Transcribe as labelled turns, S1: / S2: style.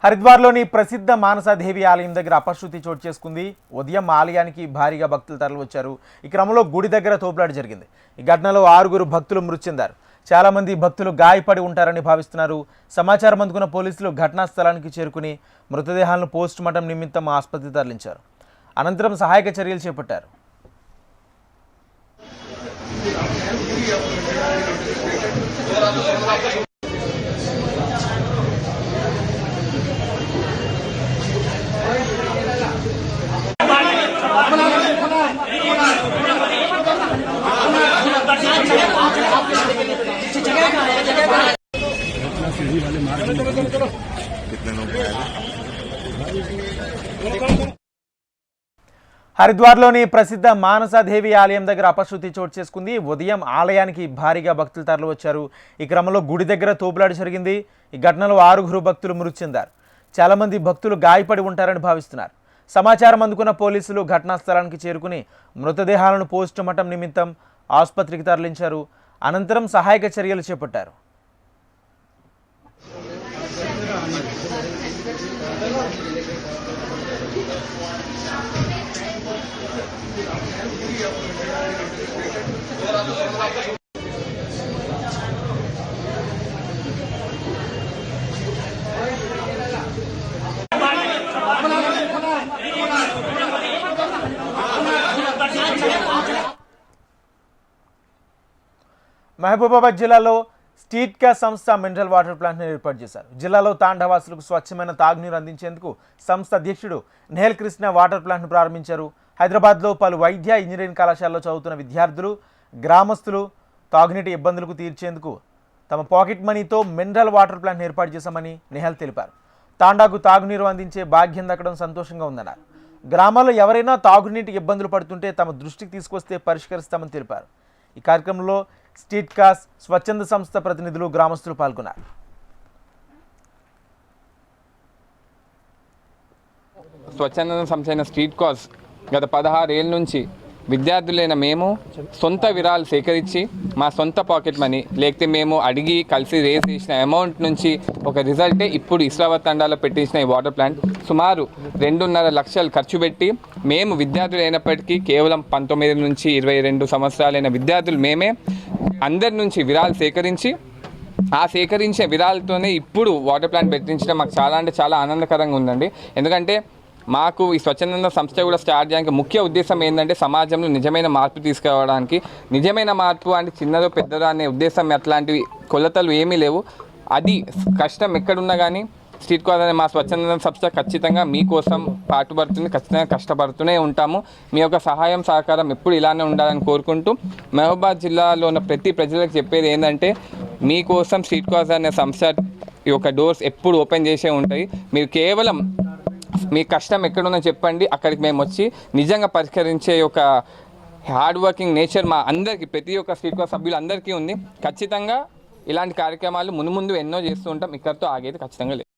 S1: హరిద్వార్లోని ప్రసిద్ధ మానసాదేవి ఆలయం దగ్గర అపశృతి చోటు చేసుకుంది. ఉదయం ఆలయానికి భారీగా భక్తులు తరలివచ్చారు. ఈ క్రమంలో గుడి దగ్గర తోపులాట జరిగింది. ఈ ఘటనలో 6 భక్తులు మృతి చెందారు. చాలా మంది భక్తులు గాయపడి ఉంటారని భావిస్తున్నారు. సమాచారం అందుకున్న పోలీసులు ఘటనా స్థలానికి చేరుకుని మృతదేహాలను పోస్ట్ మార్టం నిమిత్తం ఆసుపత్రికి తరలించారు. అనంతరం సహాయక చర్యలు చేపట్టారు. హరిద్వార్లోని ప్రసిద్ధ మానసాదేవి ఆలయం దగ్గర అపశృతి చోటు చేసుకుంది. ఉదయం ఆలయానికి భారీగా భక్తులు తరలివచ్చారు. ఈ క్రమంలో గుడి దగ్గర తోపులాట జరిగింది. ఈ ఘటనలో 6 భక్తులు మృతి చెందారు. చాలా మంది భక్తులు గాయపడి ఉంటారని భావిస్తున్నారు. సమాచారం అందుకున్న పోలీసులు ఘటనా స్థలానికి చేరుకుని మృతదేహాలను పోస్ట్ మార్టం నిమిత్తం ఆసుపత్రికి తరలించారు. అనంతరం సహాయక చర్యలు చేపట్టారు. మహబూబాబాద్ జిల్లాలో స్ట్రీట్ గ్యాస్ సంస్థ మినరల్ వాటర్ ప్లాంట్ను ఏర్పాటు చేశారు. జిల్లాలో తాండవాసులకు స్వచ్ఛమైన తాగునీరు అందించేందుకు సంస్థ అధ్యక్షుడు నెహల్ కృష్ణ వాటర్ ప్లాంట్ను ప్రారంభించారు. హైదరాబాద్లో పలు వైద్య ఇంజనీరింగ్ కళాశాలలో చదువుతున్న విద్యార్థులు, గ్రామస్తులు తాగునీటి ఇబ్బందులకు తీర్చేందుకు తమ పాకెట్ మనీతో మినరల్ వాటర్ ప్లాంట్ను ఏర్పాటు చేశామని నెహల్ తెలిపారు. తాండాకు తాగునీరు అందించే భాగ్యం దక్కడం సంతోషంగా ఉందన్నారు. గ్రామాల్లో ఎవరైనా తాగునీటికి ఇబ్బందులు పడుతుంటే తమ దృష్టికి తీసుకొస్తే పరిష్కరిస్తామని తెలిపారు. ఈ కార్యక్రమంలో స్ట్రీట్ గ్యాస్ స్వచ్ఛంద సంస్థ ప్రతినిధులు, గ్రామస్తులు పాల్గొన్నారు.
S2: స్వచ్ఛంద సంస్థ స్ట్రీట్ గ్యాస్ గత 16 ఏళ్ళ నుంచి విద్యార్థులైన మేము సొంత విరాళాలు సేకరించి మా సొంత పాకెట్ మనీ లేకపోతే మేము అడిగి కలిసి రేస్ చేసిన అమౌంట్ నుంచి ఒక రిజల్టే ఇప్పుడు ఇస్లాబాద్ తండాలో పెట్టించిన ఈ వాటర్ ప్లాంట్. సుమారు 2.5 లక్షలు ఖర్చు పెట్టి మేము విద్యార్థులు అయినప్పటికీ కేవలం 19 నుంచి 22 సంవత్సరాలైన విద్యార్థులు మేమే అందరి నుంచి విరాళాలు సేకరించి ఆ సేకరించే విరాళాలతోనే ఇప్పుడు వాటర్ ప్లాంట్ పెట్టించడం మాకు చాలా అంటే చాలా ఆనందకరంగా ఉందండి. ఎందుకంటే మాకు ఈ స్వచ్ఛంద సంస్థ కూడా స్టార్ట్ చేయడానికి ముఖ్య ఉద్దేశం ఏంటంటే సమాజంలో నిజమైన మార్పు తీసుకురావడానికి. నిజమైన మార్పు అంటే చిన్నదో పెద్దదో అనే ఉద్దేశం అట్లాంటివి కొలతలు ఏమీ లేవు. అది కష్టం ఎక్కడున్నా కానీ స్ట్రీట్ గ్యాస్ అనే మా స్వచ్ఛంద సంస్థ ఖచ్చితంగా మీకోసం పాటుపడుతుంది, ఖచ్చితంగా కష్టపడుతూనే ఉంటాము. మీ యొక్క సహాయం సహకారం ఎప్పుడు ఇలానే ఉండాలని కోరుకుంటూ మహబూబాబాద్ జిల్లాలో ఉన్న ప్రతి ప్రజలకు చెప్పేది ఏంటంటే మీకోసం స్ట్రీట్ గ్యాస్ అనే సంస్థ యొక్క డోర్స్ ఎప్పుడు ఓపెన్ చేసే ఉంటాయి. మీరు కేవలం మీ కష్టం ఎక్కడున్నా చెప్పండి, అక్కడికి మేము వచ్చి నిజంగా పరిష్కరించే ఒక హార్డ్ వర్కింగ్ నేచర్ మా అందరికీ ప్రతి ఒక్క స్ట్రీట్ గ్యాస్ సభ్యులందరికీ ఉంది. ఖచ్చితంగా ఇలాంటి కార్యక్రమాలు మున్ముందు ఎన్నో చేస్తూ ఉంటాం. ఇక్కడితో ఆగేది ఖచ్చితంగా లేదు.